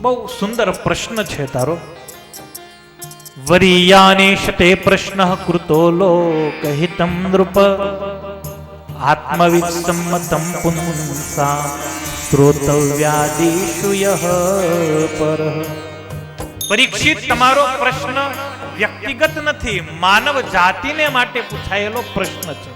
બહુ સુંદર પ્રશ્ન છે તારો. વરિયાનેશ તે પ્રશ્ન કૃતો લોકહિતમ નૃપ આત્મવિસમ્મતમ પુંસા શ્રોતવ્યાદિષુ યહ પરઃ. પરીક્ષિત, તમારો પ્રશ્ન વ્યક્તિગત નથી, માનવ જાતિને માટે પૂછાયેલો પ્રશ્ન છે.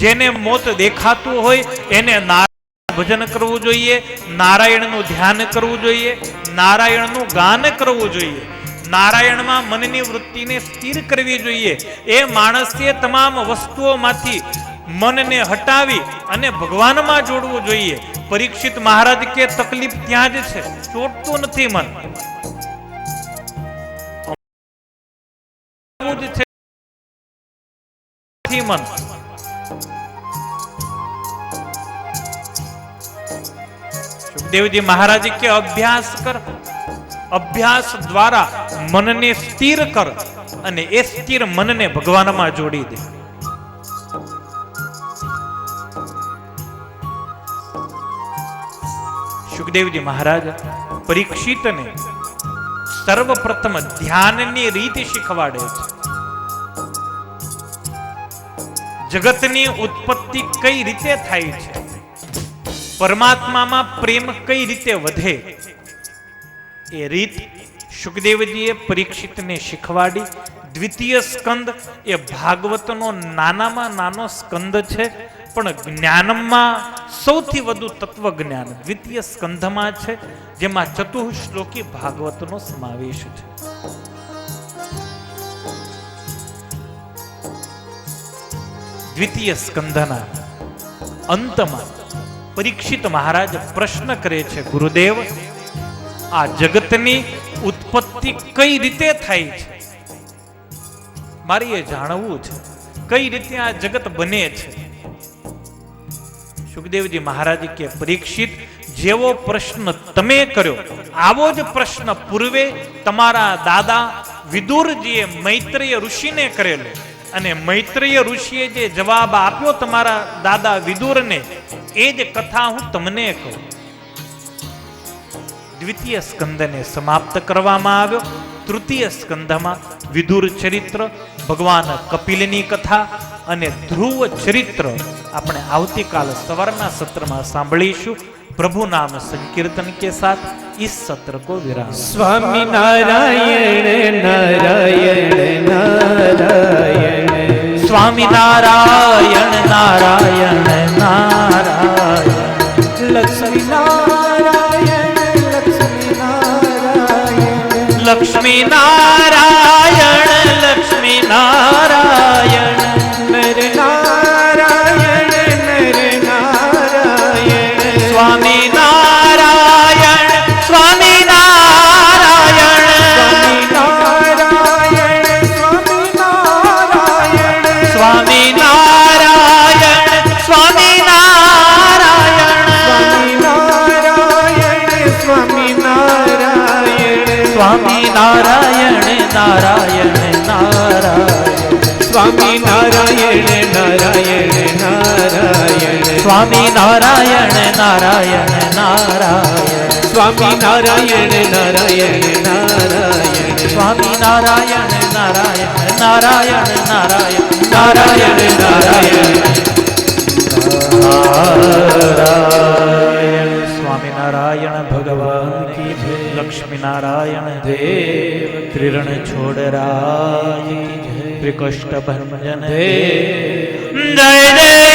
જેને મોત દેખાતું હોય એને નારાયણ ભજન કરવું જોઈએ, નારાયણનું ધ્યાન કરવું જોઈએ, નારાયણનું ગાન કરવું જોઈએ, નારાયણમાં મનની વૃત્તિને સ્થિર કરવી જોઈએ. એ માણસે તમામ વસ્તુઓમાંથી મનને હટાવી અને ભગવાનમાં જોડવું જોઈએ. પરીક્ષિત મહારાજ કે તકલીફ ત્યાં જ છે, ચોટતું નથી મન. મન સુખદેવજી મહારાજ કે અભ્યાસ કર, અભ્યાસ દ્વારા મનને સ્થિર કર અને એ સ્થિર મનને ભગવાનમાં જોડી દે. સુખદેવજી મહારાજ પરીક્ષિતને સર્વપ્રથમ ધ્યાનની રીત શીખવાડે છે. જગતની ઉત્પત્તિ કઈ રીતે થાય છે, પરમાત્મામાં પ્રેમ કઈ રીતે વધે, એ રીત સુખદેવજીએ પરીક્ષિતને શીખવાડી. દ્વિતીય સ્કંદ એ ભાગવતનો નાનામાં નાનો સ્કંદ છે, પણ જ્ઞાનમાં સૌથી વધુ તત્વ જ્ઞાન દ્વિતીય સ્કંધમાં છે, જેમાં ચતુશ્લોકી ભાગવતનો સમાવેશ છે. દ્વિતીય સ્કંધના અંતમાં પરીક્ષિત મહારાજ પ્રશ્ન કરે છે, ગુરુદેવ, આ જગતની ઉત્પત્તિ કઈ રીતે થાય છે, મારે એ જાણવું છે. કઈ રીતે આ જગત બને છે? સુખદેવજી મહારાજ કે પરીક્ષિત, જેવો પ્રશ્ન તમે કર્યો આવો જ પ્રશ્ન પૂર્વે તમારા દાદા વિદુરજીએ મૈત્રેય ઋષિને કરેલો, અને મૈત્રેય ઋષિએ જે જવાબ આપ્યો તમારા દાદા વિદુરને, એ જ કથા હું તમને કહું. દ્વિતીય સ્કંદને સમાપ્ત કરવામાં આવ્યો. તૃતીય સ્કંદમાં વિદુર ચરિત્ર, ભગવાન કપિલની કથા અને ધ્રુવ ચરિત્ર આપણે આવતીકાલ સવારના સત્રમાં સાંભળીશું. प्रभु नाम संकीर्तन के साथ इस सत्र को विराम. स्वामी नारायण नारायण नारायण, स्वामी नारायण नारायण नारायण, लक्ष्मी नारायण लक्ष्मी नारायण, लक्ष्मी नारायण लक्ष्मी नारायण, नर नारायण नर नारायण, स्वामी नारायण स्वामी नारायण, स्वामी नारायण स्वामी स्वामी नारायण, नारायण स्वामी नारायण, स्वामी नारायण स्वामी स्वामी नारायण, नारायण नारायण नारायण, स्वामी नारायण नारायण नारायण, स्वामी नारायण नारायण नारायण, स्वामी नारायण नारायण नारायण, स्वामी नारायण नारायण नारायण नारायण नारायण नारायण नारायण. स्वामी नारायण भगवान की जय. लक्ष्मी नारायण देव, त्रिरण छोड़राय की जय. त्रिकष्ट भंजन देव, जय जय